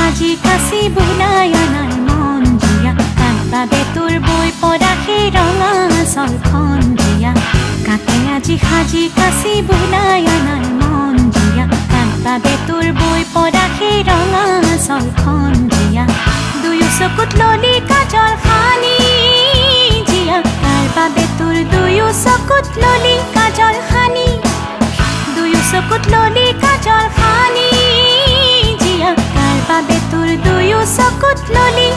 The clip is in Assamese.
আজি কাছি বুলাই আনাৰ মন জিয়া তাৰ বাবে তোৰ বৈ পৰা সেই ৰঙা চলখন জিয়া কাকে আজি সাজি কাছি বুলাই আনাৰ মন জিয়া তাৰ বাবে তোৰ বৈ পৰা সেই ৰঙা চলখন জিয়া দুয়ো চকুত ললি কাজল খানি জিয়া তাৰ বাবে তোৰ দুয়ো চকুত ললি কাজল খানি দুয়ো চকুত ললি কাজল খানি জিয়া তাৰ বাবে তোৰ দুয়ো চকুত ললি